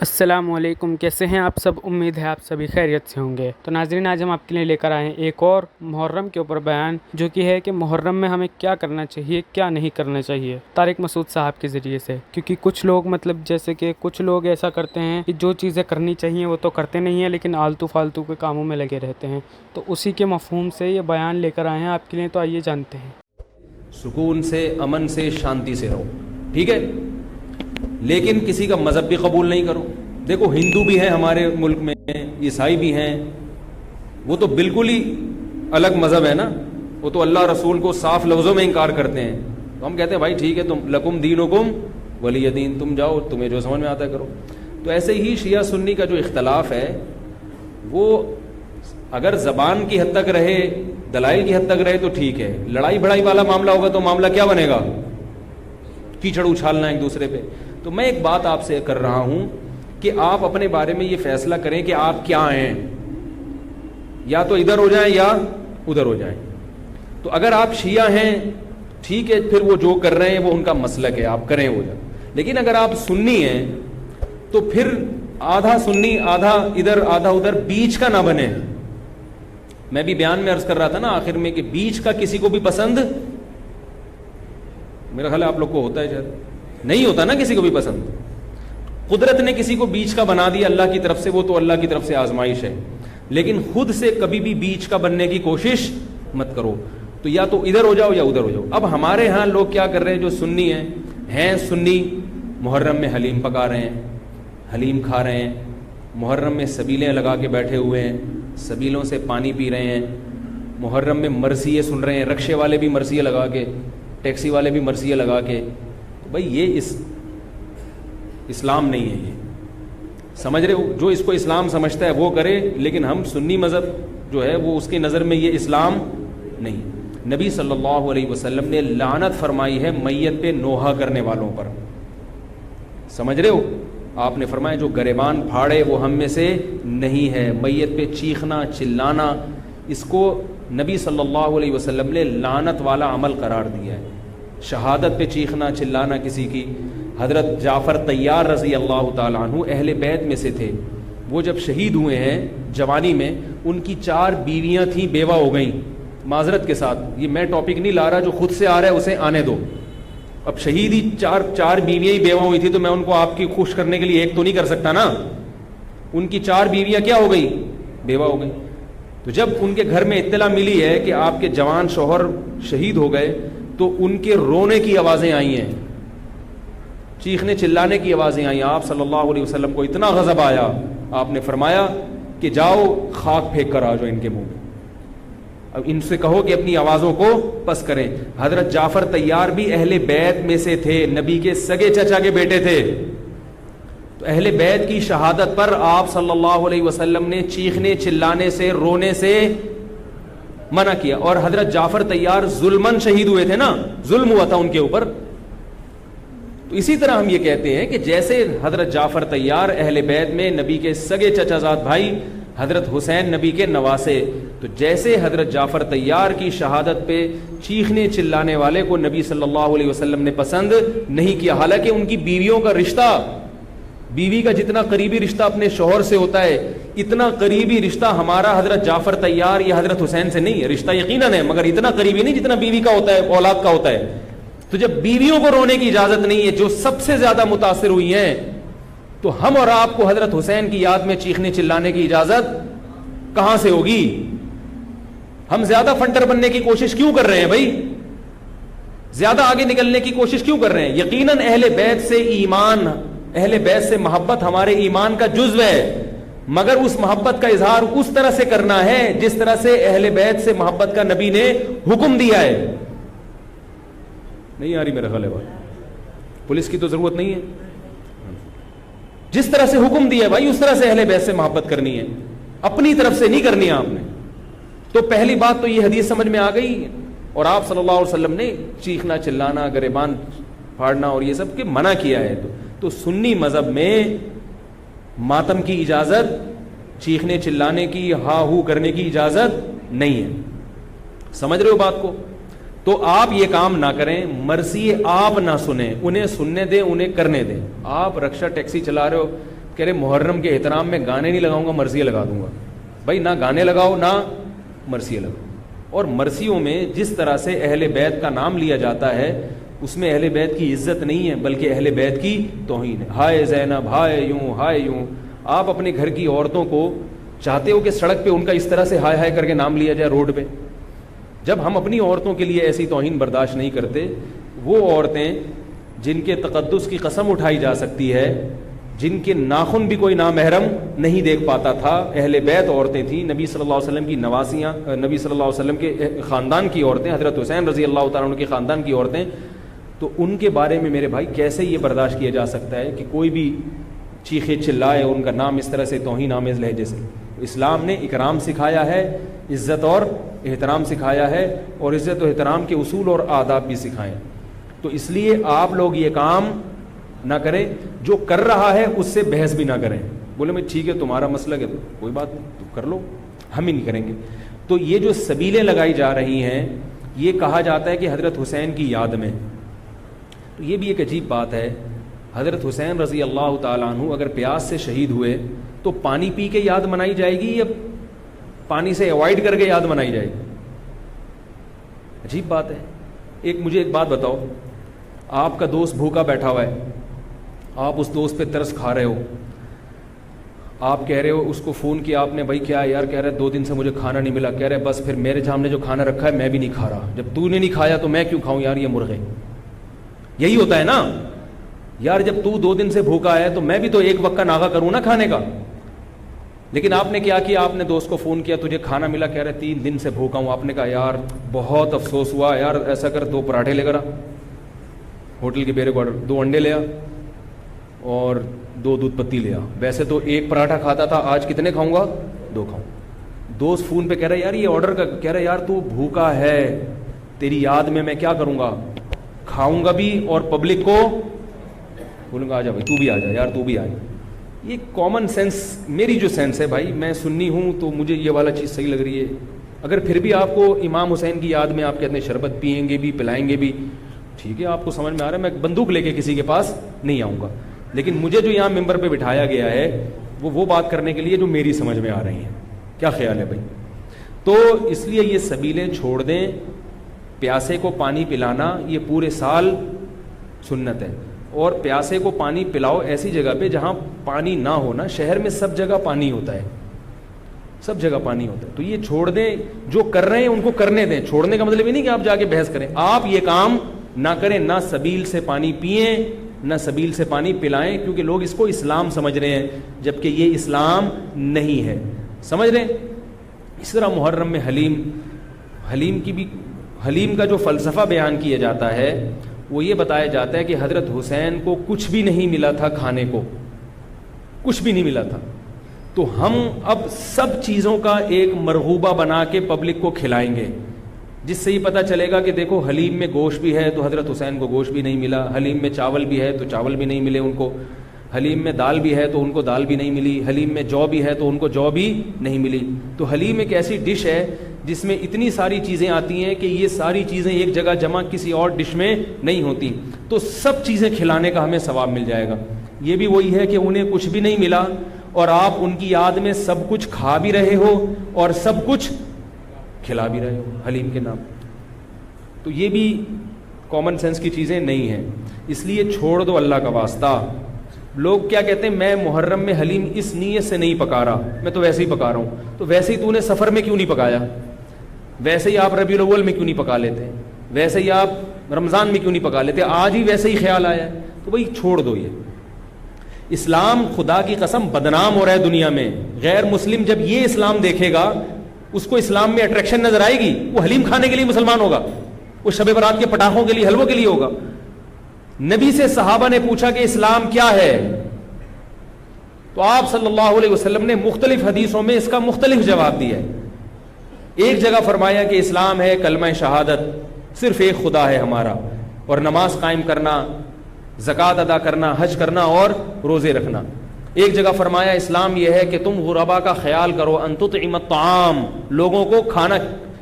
السلام علیکم، کیسے ہیں آپ سب؟ امید ہے آپ سبھی خیریت سے ہوں گے۔ تو ناظرین، آج ہم آپ کے لیے لے کر آئے ہیں ایک اور محرم کے اوپر بیان، جو کہ ہے کہ محرم میں ہمیں کیا کرنا چاہیے، کیا نہیں کرنا چاہیے، طارق مسعود صاحب کے ذریعے سے۔ کیونکہ کچھ لوگ جیسے کہ کچھ لوگ ایسا کرتے ہیں کہ جو چیزیں کرنی چاہیے وہ تو کرتے نہیں ہیں، لیکن آلتو فالتو کے کاموں میں لگے رہتے ہیں۔ تو اسی کے مفہوم سے یہ بیان لے کر آئے ہیں آپ کے لیے، تو آئیے جانتے ہیں۔ سکون سے، امن سے، شانتی سے رہو، ٹھیک ہے، لیکن کسی کا مذہب بھی قبول نہیں کرو۔ دیکھو، ہندو بھی ہیں ہمارے ملک میں، عیسائی بھی ہیں، وہ تو بالکل ہی الگ مذہب ہے نا، وہ تو اللہ رسول کو صاف لفظوں میں انکار کرتے ہیں۔ تو ہم کہتے ہیں بھائی ٹھیک ہے، تم لکم دینکم ولی دین، تم جاؤ، تمہیں جو سمجھ میں آتا ہے کرو۔ تو ایسے ہی شیعہ سنی کا جو اختلاف ہے وہ اگر زبان کی حد تک رہے، دلائل کی حد تک رہے تو ٹھیک ہے، لڑائی بڑائی والا معاملہ ہوگا تو معاملہ کیا بنے گا؟ کیچڑ اچھالنا ایک دوسرے پہ۔ تو میں ایک بات آپ سے کر رہا ہوں کہ آپ اپنے بارے میں یہ فیصلہ کریں کہ آپ کیا ہیں، یا تو ادھر ہو جائیں یا ادھر ہو جائیں۔ تو اگر آپ شیعہ ہیں ٹھیک ہے، پھر وہ جو کر رہے ہیں وہ ان کا مسلک ہے، آپ کریں وہ جائیں۔ لیکن اگر آپ سنی ہیں تو پھر آدھا سنی، آدھا ادھر، آدھا ادھر، بیچ کا نہ بنے۔ میں بھی بیان میں عرض کر رہا تھا نا آخر میں کہ بیچ کا کسی کو بھی پسند، میرا خیال ہے آپ لوگ کو ہوتا ہے، شاید نہیں ہوتا نا کسی کو بھی پسند۔ قدرت نے کسی کو بیچ کا بنا دیا اللہ کی طرف سے، وہ تو اللہ کی طرف سے آزمائش ہے، لیکن خود سے کبھی بھی بیچ کا بننے کی کوشش مت کرو۔ تو یا تو ادھر ہو جاؤ یا ادھر ہو جاؤ۔ اب ہمارے ہاں لوگ کیا کر رہے ہیں، جو سنی ہیں سنی، محرم میں حلیم پکا رہے ہیں، حلیم کھا رہے ہیں، محرم میں سبیلیں لگا کے بیٹھے ہوئے ہیں، سبیلوں سے پانی پی رہے ہیں، محرم میں مرثیے سن رہے ہیں، رکشے والے بھی مرثیے لگا کے، ٹیکسی والے بھی مرثیے لگا کے۔ بھائی یہ اسلام نہیں ہے، یہ سمجھ رہے ہو؟ جو اس کو اسلام سمجھتا ہے وہ کرے، لیکن ہم سنی مذہب جو ہے وہ اس کی نظر میں یہ اسلام نہیں۔ نبی صلی اللہ علیہ وسلم نے لعنت فرمائی ہے میت پہ نوحہ کرنے والوں پر، سمجھ رہے ہو؟ آپ نے فرمایا جو گریبان پھاڑے وہ ہم میں سے نہیں ہے۔ میت پہ چیخنا، چلانا، اس کو نبی صلی اللہ علیہ وسلم نے لعنت والا عمل قرار دیا ہے۔ شہادت پہ چیخنا، چلانا کسی کی، حضرت جعفر طیار رضی اللہ تعالیٰ عنہ اہل بیت میں سے تھے، وہ جب شہید ہوئے ہیں جوانی میں، ان کی 4 بیویاں تھیں، بیوہ ہو گئیں۔ معذرت کے ساتھ یہ میں ٹاپک نہیں لا رہا، جو خود سے آ رہا ہے اسے آنے دو۔ اب شہید ہی چار بیویاں ہی بیوہ ہوئی تھی، تو میں ان کو آپ کی خوش کرنے کے لیے ایک تو نہیں کر سکتا نا۔ ان کی 4 بیویاں کیا ہو گئی؟ بیوہ ہو گئی۔ تو جب ان کے گھر میں اطلاع ملی ہے کہ آپ کے جوان شوہر شہید ہو گئے، تو ان کے رونے کی آوازیں آئی ہیں، چیخنے چلانے کی آوازیں آئیں۔ آپ صلی اللہ علیہ وسلم کو اتنا غضب آیا، آپ نے فرمایا کہ جاؤ خاک پھینک کر آ جاؤ ان کے منہ میں، اب ان سے کہو کہ اپنی آوازوں کو پس کریں۔ حضرت جعفر طیار بھی اہل بیت میں سے تھے، نبی کے سگے چچا کے بیٹے تھے۔ تو اہل بیت کی شہادت پر آپ صلی اللہ علیہ وسلم نے چیخنے چلانے سے، رونے سے منع کیا۔ اور حضرت جعفر طیار ظلمن شہید ہوئے تھے نا، ظلم ہوا تھا ان کے اوپر۔ تو اسی طرح ہم یہ کہتے ہیں کہ جیسے حضرت جعفر طیار اہل بیت میں نبی کے سگے چچا زاد بھائی، حضرت حسین نبی کے نواسے، تو جیسے حضرت جعفر طیار کی شہادت پہ چیخنے چلانے والے کو نبی صلی اللہ علیہ وسلم نے پسند نہیں کیا، حالانکہ ان کی بیویوں کا رشتہ، بیوی کا جتنا قریبی رشتہ اپنے شوہر سے ہوتا ہے، اتنا قریبی رشتہ ہمارا حضرت جعفر طیار یا حضرت حسین سے نہیں ہے۔ رشتہ یقیناً ہے، مگر اتنا قریبی نہیں جتنا بیوی کا ہوتا ہے، اولاد کا ہوتا ہے۔ تو جب بیویوں کو رونے کی اجازت نہیں ہے، جو سب سے زیادہ متاثر ہوئی ہیں، تو ہم اور آپ کو حضرت حسین کی یاد میں چیخنے چلانے کی اجازت کہاں سے ہوگی؟ ہم زیادہ فنٹر بننے کی کوشش کیوں کر رہے ہیں بھائی؟ زیادہ آگے نکلنے کی کوشش کیوں کر رہے ہیں؟ یقیناً اہل بیت سے ایمان، اہل بیت سے محبت ہمارے ایمان کا جزو ہے، مگر اس محبت کا اظہار اس طرح سے کرنا ہے جس طرح سے اہل بیت سے محبت کا نبی نے حکم دیا ہے۔ نہیں آ رہی میرا خیال ہے بات، پولیس کی تو ضرورت نہیں ہے، جس طرح سے حکم دیا ہے بھائی اس طرح سے اہل بیت سے محبت کرنی ہے، اپنی طرف سے نہیں کرنی ہے آپ نے۔ تو پہلی بات تو یہ حدیث سمجھ میں آ گئی، اور آپ صلی اللہ علیہ وسلم نے چیخنا چلانا، گریبان پھاڑنا اور یہ سب کے منع کیا ہے۔ تو سنی مذہب میں ماتم کی اجازت، چیخنے چلانے کی، ہا ہو کرنے کی اجازت نہیں ہے، سمجھ رہے ہو بات کو؟ تو آپ یہ کام نہ کریں، مرثی آپ نہ سنیں، انہیں سننے دیں، انہیں کرنے دیں۔ آپ رکشہ ٹیکسی چلا رہے ہو، کہہ رہے محرم کے احترام میں گانے نہیں لگاؤں گا, مرثیہ لگا دوں گا. بھائی نہ گانے لگاؤ نہ مرثیہ لگاؤ. اور مرثیوں میں جس طرح سے اہل بیت کا نام لیا جاتا ہے اس میں اہل بیت کی عزت نہیں ہے بلکہ اہل بیت کی توہین ہے. ہائے زینب, ہائے یوں, ہائے یوں. آپ اپنے گھر کی عورتوں کو چاہتے ہو کہ سڑک پہ ان کا اس طرح سے ہائے ہائے کر کے نام لیا جائے روڈ پہ؟ جب ہم اپنی عورتوں کے لیے ایسی توہین برداشت نہیں کرتے, وہ عورتیں جن کے تقدس کی قسم اٹھائی جا سکتی ہے, جن کے ناخن بھی کوئی نامحرم نہیں دیکھ پاتا تھا, اہل بیت عورتیں تھیں, نبی صلی اللہ علیہ وسلم کی نواسیاں, نبی صلی اللہ علیہ وسلم کے خاندان کی عورتیں, حضرت حسین رضی اللہ تعالیٰ عنہ کے خاندان کی عورتیں, تو ان کے بارے میں میرے بھائی کیسے یہ برداشت کیا جا سکتا ہے کہ کوئی بھی چیخے چلائے ان کا نام اس طرح سے توہین آمیز لہجے سے؟ اسلام نے اکرام سکھایا ہے, عزت اور احترام سکھایا ہے, اور عزت و احترام کے اصول اور آداب بھی سکھائے. تو اس لیے آپ لوگ یہ کام نہ کریں, جو کر رہا ہے اس سے بحث بھی نہ کریں. بولے میں ٹھیک ہے تمہارا مسلک ہے تو کوئی بات نہیں, تم کر لو, ہم ہی نہیں کریں گے. تو یہ جو سبیلیں لگائی جا رہی ہیں, یہ کہا جاتا ہے کہ حضرت حسین کی یاد میں, تو یہ بھی ایک عجیب بات ہے. حضرت حسین رضی اللہ تعالیٰ عنہ اگر پیاس سے شہید ہوئے تو پانی پی کے یاد منائی جائے گی یا پانی سے اوائڈ کر کے یاد منائی جائے گی؟ عجیب بات ہے. مجھے ایک بات بتاؤ, آپ کا دوست بھوکا بیٹھا ہوا ہے, آپ اس دوست پہ ترس کھا رہے ہو, آپ کہہ رہے ہو, اس کو فون کیا آپ نے, بھائی کیا یار, کہہ رہے 2 دن سے مجھے کھانا نہیں ملا, کہہ رہے بس پھر میرے سامنے جو کھانا رکھا ہے میں بھی نہیں کھا رہا, جب تو نے نہیں کھایا تو میں کیوں کھاؤں یار یہ مرغے. یہی ہوتا ہے نا یار, جب تو 2 دن سے بھوکا ہے تو میں بھی تو ایک وقت کا ناغہ کروں نا کھانے کا. لیکن آپ نے کیا کیا, آپ نے دوست کو فون کیا, تجھے کھانا ملا, کہہ رہے 3 دن سے بھوکا ہوں. آپ نے کہا یار بہت افسوس ہوا یار, ایسا کر 2 پراٹھے لے کر آ, ہوٹل کے بیرے کو آڈر, 2 انڈے لے آ اور 2 دودھ پتی لے آ. ویسے تو 1 پراٹھا کھاتا تھا, آج کتنے کھاؤں گا؟ 2 کھاؤں. دوست فون پہ کہہ رہا ہے یار یہ آرڈر کا, کہہ رہا ہے یار تو بھوکا ہے, تیری یاد میں کیا کروں گا, کھاؤں گا بھی اور پبلک کو بولوں گا آ جا بھائی تو بھی آ جا, یار تو بھی آ جا. یہ کامن سینس, میری جو سینس ہے بھائی, میں سنی ہوں تو مجھے یہ والا چیز صحیح لگ رہی ہے. اگر پھر بھی آپ کو امام حسین کی یاد میں آپ کہتے ہیں شربت پئیں گے بھی, پلائیں گے بھی, ٹھیک ہے, آپ کو سمجھ میں آ رہا ہے, میں بندوق لے کے کسی کے پاس نہیں آؤں گا. لیکن مجھے جو یہاں ممبر پہ بٹھایا گیا ہے وہ بات کرنے کے لیے جو میری سمجھ میں آ رہی ہیں. کیا خیال ہے بھائی؟ تو اس لیے یہ سبیلیں چھوڑ دیں. پیاسے کو پانی پلانا یہ پورے سال سنت ہے, اور پیاسے کو پانی پلاؤ ایسی جگہ پہ جہاں پانی نہ ہونا. شہر میں سب جگہ پانی ہوتا ہے, سب جگہ پانی ہوتا ہے. تو یہ چھوڑ دیں, جو کر رہے ہیں ان کو کرنے دیں. چھوڑنے کا مطلب یہ نہیں کہ آپ جا کے بحث کریں, آپ یہ کام نہ کریں, نہ سبیل سے پانی پئیں نہ سبیل سے پانی پلائیں, کیونکہ لوگ اس کو اسلام سمجھ رہے ہیں جبکہ یہ اسلام نہیں ہے. سمجھ رہے ہیں؟ اس طرح محرم میں حلیم کا جو فلسفہ بیان کیا جاتا ہے وہ یہ بتایا جاتا ہے کہ حضرت حسین کو کچھ بھی نہیں ملا تھا, کھانے کو کچھ بھی نہیں ملا تھا, تو ہم اب سب چیزوں کا ایک مرغوبہ بنا کے پبلک کو کھلائیں گے, جس سے یہ پتہ چلے گا کہ دیکھو حلیم میں گوشت بھی ہے تو حضرت حسین کو گوشت بھی نہیں ملا, حلیم میں چاول بھی ہے تو چاول بھی نہیں ملے ان کو, حلیم میں دال بھی ہے تو ان کو دال بھی نہیں ملی, حلیم میں جو بھی ہے تو ان کو جو بھی نہیں ملی. تو حلیم ایک ایسی ڈش ہے جس میں اتنی ساری چیزیں آتی ہیں کہ یہ ساری چیزیں ایک جگہ جمع کسی اور ڈش میں نہیں ہوتی, تو سب چیزیں کھلانے کا ہمیں ثواب مل جائے گا. یہ بھی وہی ہے کہ انہیں کچھ بھی نہیں ملا اور آپ ان کی یاد میں سب کچھ کھا بھی رہے ہو اور سب کچھ کھلا بھی رہے ہو حلیم کے نام. تو یہ بھی کامن سینس کی چیزیں نہیں ہیں, اس لیے چھوڑ دو اللہ کا واسطہ. لوگ کیا کہتے ہیں, میں محرم میں حلیم اس نیت سے نہیں پکا رہا, میں تو ویسے ہی پکا رہا ہوں. تو ویسے ہی تو نے سفر میں کیوں نہیں پکایا, ویسے ہی آپ ربیع الاول میں کیوں نہیں پکا لیتے, ویسے ہی آپ رمضان میں کیوں نہیں پکا لیتے, آج ہی ویسے ہی خیال آیا ہے. تو بھائی چھوڑ دو. یہ اسلام خدا کی قسم بدنام ہو رہا ہے دنیا میں. غیر مسلم جب یہ اسلام دیکھے گا اس کو اسلام میں اٹریکشن نظر آئے گی, وہ حلیم کھانے کے لیے مسلمان ہوگا, وہ شب برات کے پٹاخوں کے لیے, حلووں کے لیے ہوگا. نبی سے صحابہ نے پوچھا کہ اسلام کیا ہے, تو آپ صلی اللہ علیہ وسلم نے مختلف حدیثوں میں اس کا مختلف جواب دیا ہے. ایک جگہ فرمایا کہ اسلام ہے کلمہ شہادت, صرف ایک خدا ہے ہمارا, اور نماز قائم کرنا, زکوٰۃ ادا کرنا, حج کرنا اور روزے رکھنا. ایک جگہ فرمایا اسلام یہ ہے کہ تم غربا کا خیال کرو, ان تطعم الطعام, لوگوں کو کھانا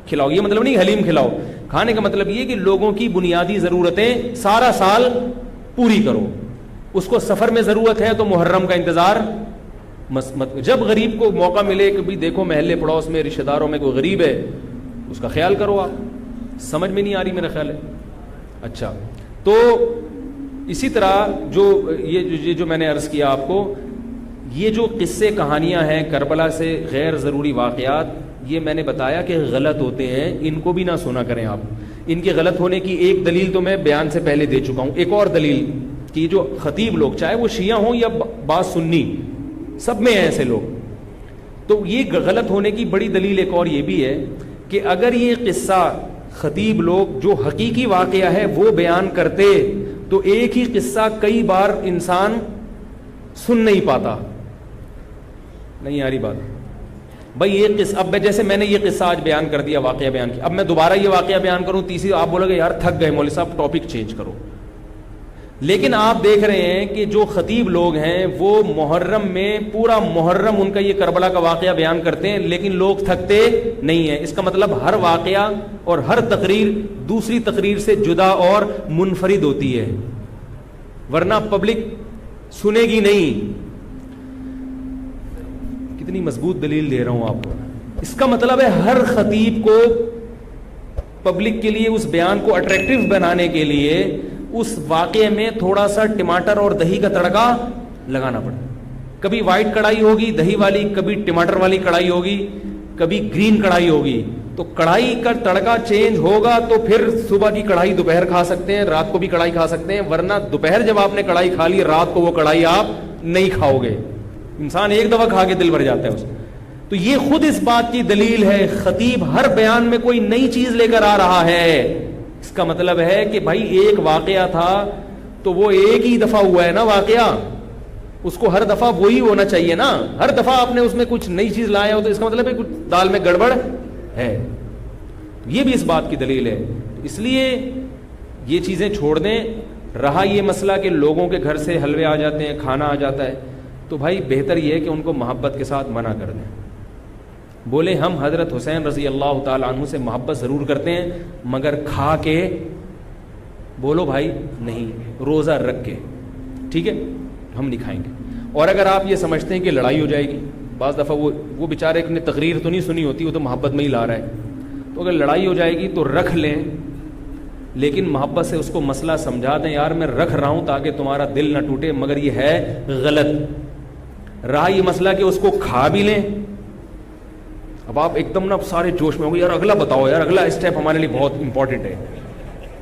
کھلاؤ. یہ مطلب نہیں حلیم کھلاؤ, کھانے کا مطلب یہ کہ لوگوں کی بنیادی ضرورتیں سارا سال پوری کرو. اس کو سفر میں ضرورت ہے تو محرم کا انتظار جب غریب کو موقع ملے کہ بھی دیکھو محلے پڑوس میں رشتہ داروں میں کوئی غریب ہے اس کا خیال کرو. آپ سمجھ میں نہیں آ رہی میرا خیال ہے. اچھا تو اسی طرح جو میں نے عرض کیا آپ کو, یہ جو قصے کہانیاں ہیں کربلا سے غیر ضروری واقعات, یہ میں نے بتایا کہ غلط ہوتے ہیں, ان کو بھی نہ سنا کریں آپ. ان کے غلط ہونے کی ایک دلیل تو میں بیان سے پہلے دے چکا ہوں. ایک اور دلیل کہ جو خطیب لوگ چاہے وہ شیعہ ہوں یا بعض سنی, سب میں ہیں ایسے لوگ, تو یہ غلط ہونے کی بڑی دلیل ایک اور یہ بھی ہے کہ اگر یہ قصہ خطیب لوگ جو حقیقی واقعہ ہے وہ بیان کرتے تو ایک ہی قصہ کئی بار انسان سن نہیں پاتا. نہیں آ رہی بات بھائی؟ یہ قصہ اب جیسے میں نے یہ قصہ آج بیان کر دیا, واقعہ بیان کیا, اب میں دوبارہ یہ واقعہ بیان کروں تیسری, آپ بولو گے یار تھک گئے مولوی صاحب, ٹاپک چینج کرو. لیکن آپ دیکھ رہے ہیں کہ جو خطیب لوگ ہیں وہ محرم میں پورا محرم ان کا یہ کربلا کا واقعہ بیان کرتے ہیں, لیکن لوگ تھکتے نہیں ہیں. اس کا مطلب ہر واقعہ اور ہر تقریر دوسری تقریر سے جدا اور منفرد ہوتی ہے, ورنہ پبلک سنے گی نہیں. کتنی مضبوط دلیل دے رہا ہوں آپ کو. اس کا مطلب ہے ہر خطیب کو پبلک کے لیے اس بیان کو اٹریکٹیو بنانے کے لیے اس واقعے میں تھوڑا سا ٹماٹر اور دہی کا تڑکا لگانا پڑتا. کبھی وائٹ کڑھائی ہوگی دہی والی, کبھی ٹماٹر والی کڑھائی ہوگی, کبھی گرین کڑھائی ہوگی. تو کڑھائی کا تڑکا چینج ہوگا تو پھر صبح کی کڑھائی دوپہر کھا سکتے ہیں, رات کو بھی کڑھائی کھا سکتے ہیں, ورنہ دوپہر جب آپ نے کڑھائی کھا لی رات کو وہ کڑھائی آپ نہیں کھاؤ گے. انسان ایک دفعہ کھا کے دل بھر جاتا ہے اس. تو یہ خود اس بات کی دلیل ہے خطیب ہر بیان میں کوئی نئی چیز لے کر آ رہا ہے. اس کا مطلب ہے کہ بھائی ایک واقعہ تھا تو وہ ایک ہی دفعہ ہوا ہے نا واقعہ, اس کو ہر دفعہ وہی ہونا چاہیے نا. ہر دفعہ آپ نے اس میں کچھ نئی چیز لایا ہو تو اس کا مطلب ہے کچھ دال میں گڑبڑ ہے. یہ بھی اس بات کی دلیل ہے. اس لیے یہ چیزیں چھوڑ دیں. رہا یہ مسئلہ کہ لوگوں کے گھر سے حلوے آ جاتے ہیں, کھانا آ جاتا ہے, تو بھائی بہتر یہ ہے کہ ان کو محبت کے ساتھ منع کر دیں. بولے ہم حضرت حسین رضی اللہ تعالی عنہ سے محبت ضرور کرتے ہیں مگر کھا کے, بولو بھائی نہیں, روزہ رکھ کے, ٹھیک ہے ہم نہیں کھائیں گے. اور اگر آپ یہ سمجھتے ہیں کہ لڑائی ہو جائے گی, بعض دفعہ وہ بیچارے نے تقریر تو نہیں سنی ہوتی, وہ تو محبت میں ہی لا رہا ہے, تو اگر لڑائی ہو جائے گی تو رکھ لیں, لیکن محبت سے اس کو مسئلہ سمجھا دیں, یار میں رکھ رہا ہوں تاکہ تمہارا دل نہ ٹوٹے مگر یہ ہے غلط. رہا یہ مسئلہ کہ اس کو کھا بھی لیں. اب آپ ایک دم نا سارے جوش میں ہو گئے, یار اگلا بتاؤ, یار اگلا اسٹیپ ہمارے لیے بہت امپورٹنٹ ہے.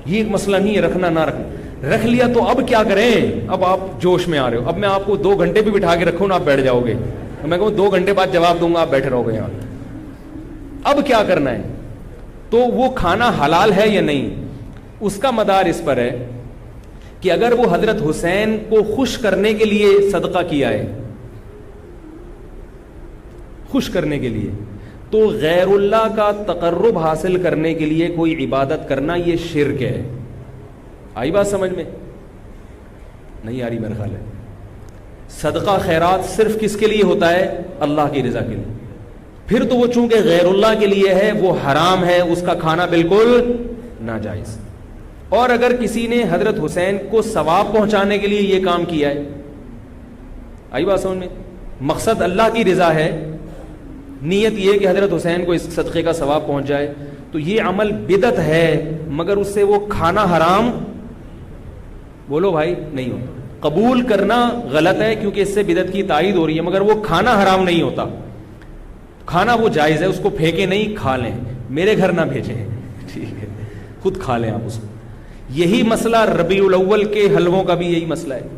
یہ ایک مسئلہ نہیں ہے رکھنا نہ رکھنا, رکھ لیا تو اب کیا کریں؟ اب آپ جوش میں آ رہے ہو. اب میں آپ کو 2 گھنٹے بھی بٹھا کے رکھوں نا آپ بیٹھ جاؤ گے, میں کہوں 2 گھنٹے بعد جواب دوں گا آپ بیٹھے رہو گے یہاں. اب کیا کرنا ہے؟ تو وہ کھانا حلال ہے یا نہیں, اس کا مدار اس پر ہے کہ اگر وہ حضرت حسین کو خوش کرنے کے لیے صدقہ کیا ہے, خوش کرنے کے لیے, تو غیر اللہ کا تقرب حاصل کرنے کے لیے کوئی عبادت کرنا یہ شرک ہے. آئی بات سمجھ میں؟ نہیں آ رہی میرا خیال ہے. صدقہ خیرات صرف کس کے لیے ہوتا ہے؟ اللہ کی رضا کے لیے. پھر تو وہ چونکہ غیر اللہ کے لیے ہے وہ حرام ہے, اس کا کھانا بالکل ناجائز. اور اگر کسی نے حضرت حسین کو ثواب پہنچانے کے لیے یہ کام کیا ہے, آئی بات سمجھ میں, مقصد اللہ کی رضا ہے, نیت یہ کہ حضرت حسین کو اس صدقے کا ثواب پہنچ جائے, تو یہ عمل بدعت ہے مگر اس سے وہ کھانا حرام, بولو بھائی نہیں ہوتا. قبول کرنا غلط ہے کیونکہ اس سے بدعت کی تائید ہو رہی ہے, مگر وہ کھانا حرام نہیں ہوتا. کھانا وہ جائز ہے, اس کو پھینکے نہیں, کھا لیں, میرے گھر نہ بھیجیں, ٹھیک ہے, خود کھا لیں آپ اس کو. یہی مسئلہ ربیع الاول کے حلووں کا بھی یہی مسئلہ ہے,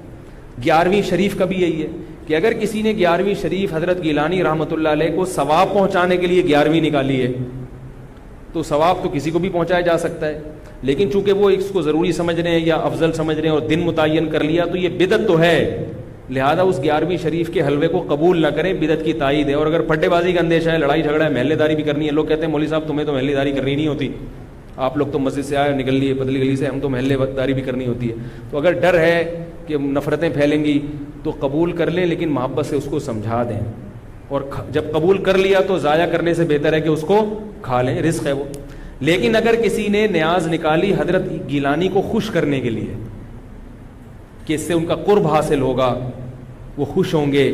11ویں شریف کا بھی یہی ہے کہ اگر کسی نے 11ویں شریف حضرت گیلانی رحمۃ اللہ علیہ کو ثواب پہنچانے کے لیے 11ویں نکالی ہے تو ثواب تو کسی کو بھی پہنچایا جا سکتا ہے, لیکن چونکہ وہ اس کو ضروری سمجھ رہے ہیں یا افضل سمجھ رہے ہیں اور دن متعین کر لیا تو یہ بدعت تو ہے, لہذا اس 11ویں شریف کے حلوے کو قبول نہ کریں, بدعت کی تائید ہے. اور اگر پھٹے بازی کا اندیشہ ہے, لڑائی جھگڑا ہے, محلے داری بھی کرنی ہے, لوگ کہتے ہیں مولوی صاحب تمہیں تو محلے داری کرنی نہیں ہوتی, آپ لوگ تو مسجد سے آئے نکل لیے پتلی گلی سے, ہم تو محلے داری بھی کرنی ہوتی ہے. تو اگر ڈر ہے کہ نفرتیں پھیلیں گی تو قبول کر لیں, لیکن محبت سے اس کو سمجھا دیں, اور جب قبول کر لیا تو ضائع کرنے سے بہتر ہے کہ اس کو کھا لیں, رزق ہے وہ. لیکن اگر کسی نے نیاز نکالی حضرت گیلانی کو خوش کرنے کے لیے کہ اس سے ان کا قرب حاصل ہوگا, وہ خوش ہوں گے,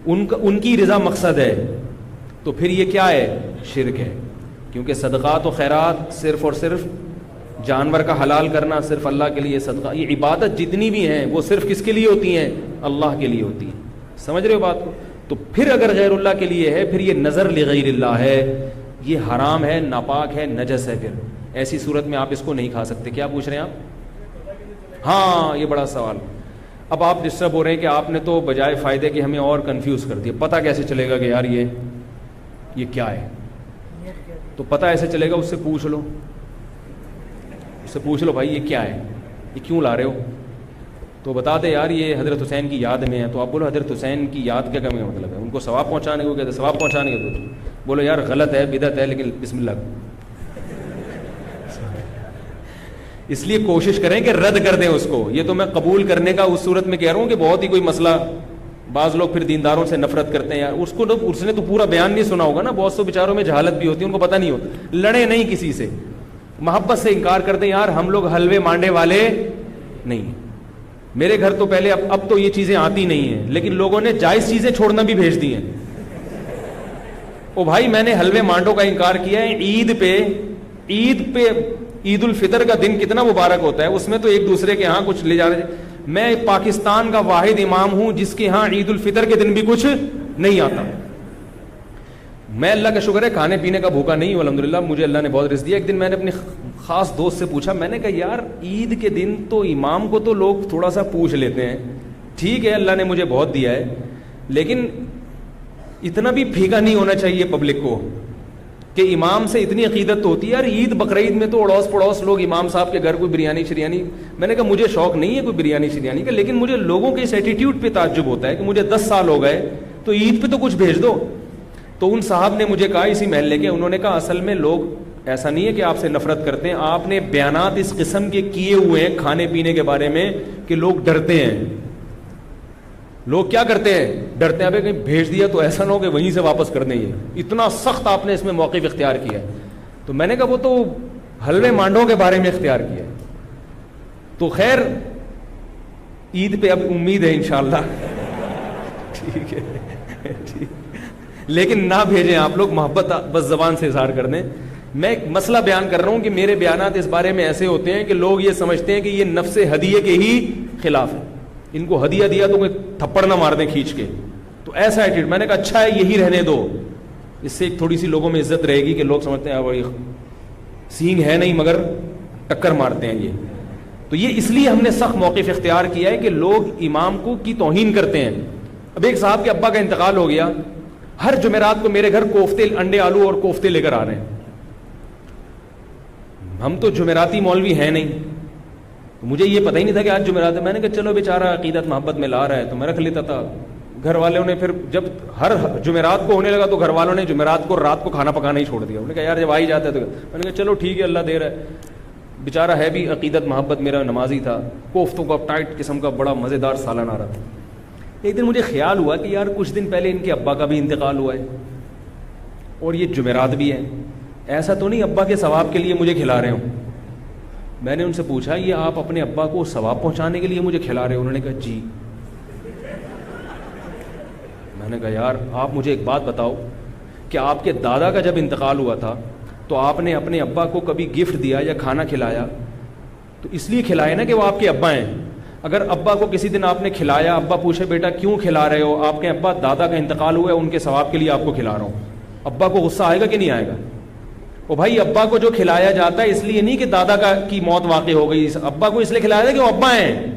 ان کی رضا مقصد ہے، تو پھر یہ کیا ہے؟ شرک ہے. کیونکہ صدقات و خیرات صرف اور صرف جانور کا حلال کرنا صرف اللہ کے لیے، صدقہ، یہ عبادت جتنی بھی ہیں وہ صرف کس کے لیے ہوتی ہیں؟ اللہ کے لیے ہوتی ہیں. سمجھ رہے ہو بات کو؟ تو پھر اگر غیر اللہ کے لیے ہے، پھر یہ نظر لغیر اللہ ہے، یہ حرام ہے، ناپاک ہے، نجس ہے. پھر ایسی صورت میں آپ اس کو نہیں کھا سکتے. کیا پوچھ رہے ہیں آپ؟ ہاں یہ بڑا سوال. اب آپ ڈسٹرب ہو رہے ہیں کہ آپ نے تو بجائے فائدے کہ ہمیں اور کنفیوز کر دیا. پتہ کیسے چلے گا کہ یار یہ کیا ہے؟ تو پتہ ایسے چلے گا، اس سے پوچھ لو، اس سے پوچھ لو بھائی یہ کیا ہے، یہ کیوں لا رہے ہو؟ تو بتا دے یار یہ حضرت حسین کی یاد میں ہے. تو آپ بولو حضرت حسین کی یاد کیا کا مطلب ہے؟ ان کو ثواب پہنچانے کو کہتے ہیں، ثواب پہنچانے کو. بولو یار غلط ہے، بدعت ہے، لیکن بسم اللہ. اس لیے کوشش کریں کہ رد کر دیں اس کو. یہ تو میں قبول کرنے کا اس صورت میں کہہ رہا ہوں کہ بہت ہی کوئی مسئلہ، بعض لوگ پھر دینداروں سے نفرت کرتے ہیں. یار اس نے تو پورا بیان نہیں سنا ہوگا نا. بہت سے بیچاروں میں جہالت بھی ہوتی ہے، ان کو پتہ نہیں ہوتا. لڑے نہیں کسی سے، محبت سے انکار کر دیں یار ہم لوگ حلوے مانڈے والے نہیں. میرے گھر تو پہلے اب تو یہ چیزیں آتی نہیں ہیں، لیکن لوگوں نے جائز چیزیں چھوڑنا بھی بھیج دی ہیں. او بھائی میں نے حلوے مانڈوں کا انکار کیا ہے. عید پہ عید الفطر کا دن کتنا مبارک ہوتا ہے، اس میں تو ایک دوسرے کے ہاں کچھ لے جا رہے. میں پاکستان کا واحد امام ہوں جس کے ہاں عید الفطر کے دن بھی کچھ نہیں آتا. میں اللہ کا شکر ہے کھانے پینے کا بھوکا نہیں ہوں الحمدللہ، مجھے اللہ نے بہت رزق دیا. ایک دن میں نے اپنے خاص دوست سے پوچھا، میں نے کہا یار عید کے دن تو امام کو تو لوگ تھوڑا سا پوچھ لیتے ہیں، ٹھیک ہے اللہ نے مجھے بہت دیا ہے، لیکن اتنا بھی پھیکا نہیں ہونا چاہیے پبلک کو کہ امام سے اتنی عقیدت تو ہوتی ہے. یار عید بقرعید میں تو اڑوس پڑوس لوگ امام صاحب کے گھر کوئی بریانی شریانی. میں نے کہا مجھے شوق نہیں ہے کوئی بریانی شریانی کا، لیکن مجھے لوگوں کے اس ایٹیٹیوڈ پہ تعجب ہوتا ہے کہ مجھے 10 سال ہو گئے تو عید پہ تو کچھ بھیج دو. تو ان صاحب نے مجھے کہا اسی محلے کے، انہوں نے کہا اصل میں لوگ ایسا نہیں ہے کہ آپ سے نفرت کرتے ہیں، آپ نے بیانات اس قسم کے کیے ہوئے ہیں کھانے پینے کے بارے میں کہ لوگ ڈرتے ہیں. لوگ کیا کرتے ہیں؟ ڈرتے ہیں ابھی کہیں بھیج دیا تو ایسا نہ ہو کہ وہیں سے واپس کر دیں. یہ اتنا سخت آپ نے اس میں موقف اختیار کیا ہے. تو میں نے کہا وہ تو حلوے مانڈوں کے بارے میں اختیار کیا ہے. تو خیر عید پہ اب امید ہے انشاءاللہ. ٹھیک ہے لیکن نہ بھیجیں آپ لوگ، محبت بس زبان سے اظہار کر دیں. میں ایک مسئلہ بیان کر رہا ہوں کہ میرے بیانات اس بارے میں ایسے ہوتے ہیں کہ لوگ یہ سمجھتے ہیں کہ یہ نفس ہدیے کے ہی خلاف ہے. ان کو ہدیہ دیا تو کوئی تھپڑ نہ مار دیں کھینچ کے. تو ایسا ایٹیٹیوڈ، میں نے کہا اچھا ہے یہی رہنے دو، اس سے ایک تھوڑی سی لوگوں میں عزت رہے گی کہ لوگ سمجھتے ہیں بڑی سینگ ہے نہیں مگر ٹکر مارتے ہیں یہ. تو یہ اس لیے ہم نے سخت موقف اختیار کیا ہے کہ لوگ امام کو کی توہین کرتے ہیں. اب ایک صاحب کے ابا کا انتقال ہو گیا، ہر جمعرات کو میرے گھر کوفتے، انڈے آلو اور کوفتے لے کر آ رہے ہیں. ہم تو جمعراتی مولوی ہیں نہیں، مجھے یہ پتہ ہی نہیں تھا کہ آج جمعرات ہے. میں نے کہا چلو بیچارہ عقیدت محبت میں لا رہا ہے تو میں رکھ لیتا تھا. گھر والوں نے پھر جب ہر جمعرات کو ہونے لگا تو گھر والوں نے جمعرات کو رات کو کھانا پکانا ہی چھوڑ دیا. انہوں نے کہا یار جب آ ہی جاتا ہے تو میں نے کہا چلو ٹھیک ہے اللہ دے رہا ہے. بیچارہ ہے بھی عقیدت محبت میرا نمازی تھا. کوفتوں کا ٹائٹ قسم کا بڑا مزیدار سالن آ رہا تھا. ایک دن مجھے خیال ہوا کہ یار کچھ دن پہلے ان کے ابا کا بھی انتقال ہوا ہے اور یہ جمعرات بھی ہے، ایسا تو نہیں ابا کے ثواب کے لیے مجھے کھلا رہے ہوں. میں نے ان سے پوچھا یہ آپ اپنے ابا کو ثواب پہنچانے کے لیے مجھے کھلا رہے ہو؟ انہوں نے کہا جی. میں نے کہا یار آپ مجھے ایک بات بتاؤ کہ آپ کے دادا کا جب انتقال ہوا تھا تو آپ نے اپنے ابا کو کبھی گفٹ دیا یا کھانا کھلایا؟ تو اس لیے کھلائے نا کہ وہ آپ کے ابا ہیں. اگر ابا کو کسی دن آپ نے کھلایا، ابا پوچھے بیٹا کیوں کھلا رہے ہو؟ آپ کے ابا دادا کا انتقال ہوا ہے ان کے ثواب کے لیے آپ کو کھلا رہا ہوں. ابا کو غصہ آئے گا کہ نہیں آئے گا؟ او بھائی ابا کو جو کھلایا جاتا ہے اس لیے نہیں کہ دادا کی موت واقع ہو گئی، ابا کو اس لیے کھلایا جاتا ہے کہ وہ ابا ہیں.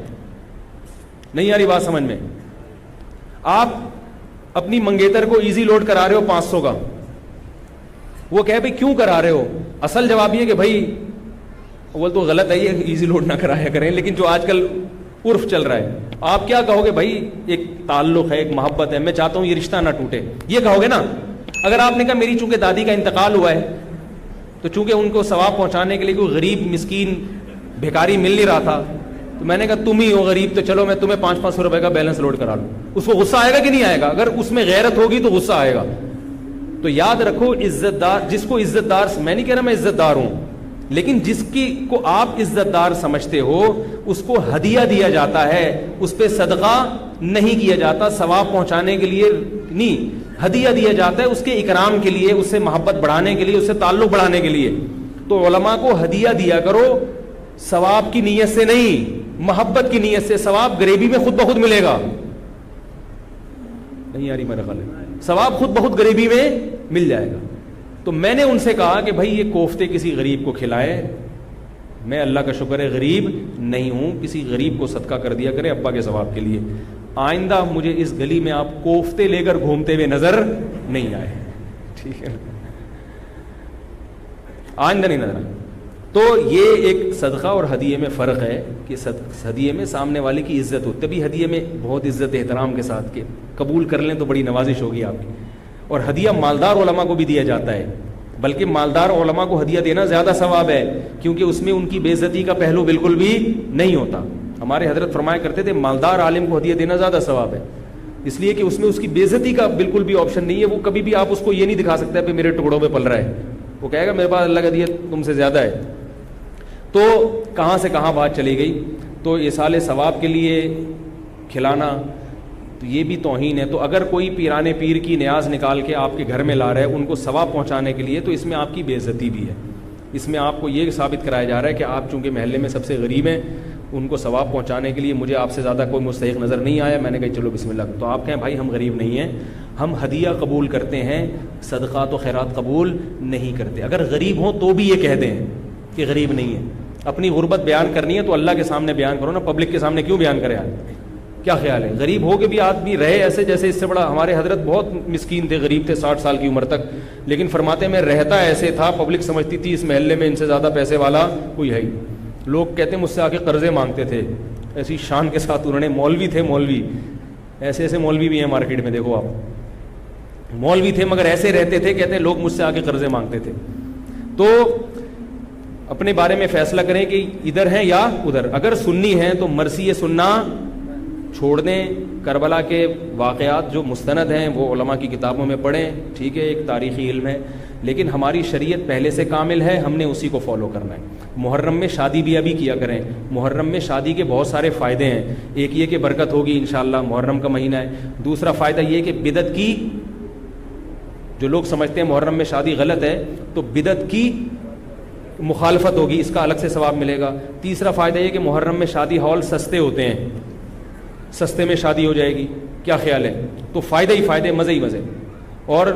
نہیں آ رہی بات سمجھ میں؟ آپ اپنی منگیتر کو ایزی لوڈ کرا رہے ہو 500 کا، وہ کہے بھائی کیوں کرا رہے ہو؟ اصل جواب یہ کہ بھائی اول تو غلط ہے یہ ایزی لوڈ نہ کرایا کریں، لیکن جو آج کل عرف چل رہا ہے آپ کیا کہو گے؟ بھائی ایک تعلق ہے، ایک محبت ہے، میں چاہتا ہوں یہ رشتہ نہ ٹوٹے، یہ کہو گے نا. اگر آپ نے کہا میری چونکہ دادی کا انتقال ہوا ہے تو چونکہ ان کو ثواب پہنچانے کے لیے کوئی غریب مسکین بھیکاری مل نہیں رہا تھا تو میں نے کہا تم ہی ہو غریب تو چلو میں تمہیں 500 روپے کا بیلنس لوڈ کرا لوں، اس کو غصہ آئے گا کہ نہیں آئے گا؟ اگر اس میں غیرت ہوگی تو غصہ آئے گا. تو یاد رکھو عزت دار، جس کو عزت دار، میں نہیں کہہ رہا میں عزت دار ہوں، لیکن جس کی کو آپ عزت دار سمجھتے ہو اس کو ہدیہ دیا جاتا ہے, اس پہ صدقہ نہیں کیا جاتا, ثواب پہنچانے کے لیے نہیں, ہدیہ دیا جاتا ہے اس کے اکرام کے لیے, اس سے محبت بڑھانے کے لیے, اس سے تعلق بڑھانے کے لیے. تو علماء کو ہدیہ دیا کرو, ثواب کی نیت سے نہیں, محبت کی نیت سے. ثواب غریبی میں خود بخود ملے گا, نہیں آ رہی میرا خیال ہے, ثواب خود بخود غریبی میں مل جائے گا. تو میں نے ان سے کہا کہ بھائی یہ کوفتے کسی غریب کو کھلائے, میں اللہ کا شکر ہے غریب نہیں ہوں, کسی غریب کو صدقہ کر دیا کرے ابا کے ثواب کے لیے. آئندہ مجھے اس گلی میں آپ کوفتے لے کر گھومتے ہوئے نظر نہیں آئے, ٹھیک ہے, آئندہ نہیں نظر آئے. تو یہ ایک صدقہ اور ہدیے میں فرق ہے کہ ہدیے میں سامنے والے کی عزت ہو, تبھی ہدیے میں بہت عزت احترام کے ساتھ کہ قبول کر لیں تو بڑی نوازش ہوگی آپ کی. اور ہدیہ مالدار علماء کو بھی دیا جاتا ہے, بلکہ مالدار علماء کو ہدیہ دینا زیادہ ثواب ہے, کیونکہ اس میں ان کی بے عزتی کا پہلو بالکل بھی نہیں ہوتا. ہمارے حضرت فرمایا کرتے تھے مالدار عالم کو ہدیہ دینا زیادہ ثواب ہے, اس لیے کہ اس میں اس کی بے عزتی کا بالکل بھی آپشن نہیں ہے. وہ کبھی بھی آپ اس کو یہ نہیں دکھا سکتا ہے کہ میرے ٹکڑوں پہ پل رہا ہے, وہ کہے گا میرے پاس اللہ کا ہدیہ تم سے زیادہ ہے. تو کہاں سے کہاں بات چلی گئی. تو ایصال ثواب کے لیے کھلانا تو یہ بھی توہین ہے. تو اگر کوئی پیرانے پیر کی نیاز نکال کے آپ کے گھر میں لا رہا ہے ان کو ثواب پہنچانے کے لیے, تو اس میں آپ کی بے عزتی بھی ہے. اس میں آپ کو یہ ثابت کرایا جا رہا ہے کہ آپ چونکہ محلے میں سب سے غریب ہیں, ان کو ثواب پہنچانے کے لیے مجھے آپ سے زیادہ کوئی مستحق نظر نہیں آیا, میں نے کہا چلو بسم اللہ. تو آپ کہیں بھائی ہم غریب نہیں ہیں, ہم ہدیہ قبول کرتے ہیں, صدقات و خیرات قبول نہیں کرتے. اگر غریب ہوں تو بھی یہ کہہ دیں کہ غریب نہیں ہے. اپنی غربت بیان کرنی ہے تو اللہ کے سامنے بیان کرو نا, پبلک کے سامنے کیوں بیان کرے آپ؟ کیا خیال ہے؟ غریب ہو کے بھی آدمی رہے ایسے جیسے اس سے بڑا. ہمارے حضرت بہت مسکین تھے, غریب تھے 60 سال کی عمر تک, لیکن فرماتے میں رہتا ایسے تھا, پبلک سمجھتی تھی اس محلے میں ان سے زیادہ پیسے والا کوئی ہے ہی. لوگ کہتے ہیں مجھ سے آ کے قرضے مانگتے تھے, ایسی شان کے ساتھ انہوں نے. مولوی تھے, مولوی ایسے ایسے مولوی بھی ہیں مارکیٹ میں, دیکھو آپ, مولوی تھے مگر ایسے رہتے تھے, کہتے ہیں لوگ مجھ سے آ کے قرضے مانگتے تھے. تو اپنے بارے میں فیصلہ کریں کہ ادھر ہیں یا ادھر. اگر سنی ہیں تو مرثی سننا چھوڑ دیں. کربلا کے واقعات جو مستند ہیں وہ علماء کی کتابوں میں پڑھیں, ٹھیک ہے, ایک تاریخی علم ہے, لیکن ہماری شریعت پہلے سے کامل ہے, ہم نے اسی کو فالو کرنا ہے. محرم میں شادی بھی ابھی کیا کریں. محرم میں شادی کے بہت سارے فائدے ہیں. ایک یہ کہ برکت ہوگی انشاءاللہ, محرم کا مہینہ ہے. دوسرا فائدہ یہ کہ بدعت کی, جو لوگ سمجھتے ہیں محرم میں شادی غلط ہے تو بدعت کی مخالفت ہوگی, اس کا الگ سے ثواب ملے گا. تیسرا فائدہ یہ کہ محرم میں شادی ہال سستے ہوتے ہیں, سستے میں شادی ہو جائے گی. کیا خیال ہے؟ تو فائدے ہی فائدے, مزے ہی مزے. اور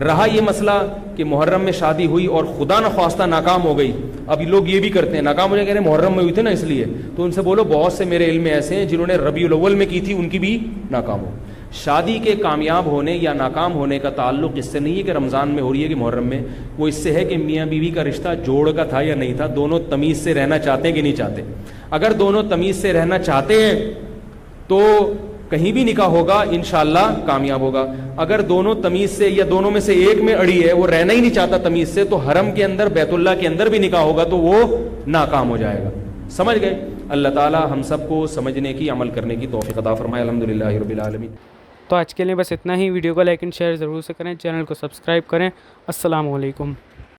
رہا یہ مسئلہ کہ محرم میں شادی ہوئی اور خدا نخواستہ ناکام ہو گئی. ابھی لوگ یہ بھی کرتے ہیں, ناکام ہو جائے, کہہ رہے ہیں محرم میں ہوئی تھی نا اس لیے. تو ان سے بولو بہت سے میرے علم میں ایسے ہیں جنہوں نے ربیع الاول میں کی تھی, ان کی بھی ناکام ہو. شادی کے کامیاب ہونے یا ناکام ہونے کا تعلق اس سے نہیں ہے کہ رمضان میں ہو رہی ہے کہ محرم میں, وہ اس سے ہے کہ میاں بیوی کا رشتہ جوڑ کا تھا یا نہیں تھا, دونوں تمیز سے رہنا چاہتے ہیں کہ نہیں چاہتے. اگر دونوں تمیز سے رہنا چاہتے ہیں تو کہیں بھی نکاح ہوگا انشاءاللہ کامیاب ہوگا. اگر دونوں تمیز سے یا دونوں میں سے ایک میں اڑی ہے, وہ رہنا ہی نہیں چاہتا تمیز سے, تو حرم کے اندر بیت اللہ کے اندر بھی نکاح ہوگا تو وہ ناکام ہو جائے گا. سمجھ گئے؟ اللہ تعالی ہم سب کو سمجھنے کی, عمل کرنے کی توفیق عطا فرمائے. الحمدللہ رب العالمین. تو آج کے لیے بس اتنا ہی. ویڈیو کو لائک اینڈ شیئر ضرور سے کریں, چینل کو سبسکرائب کریں. السلام علیکم.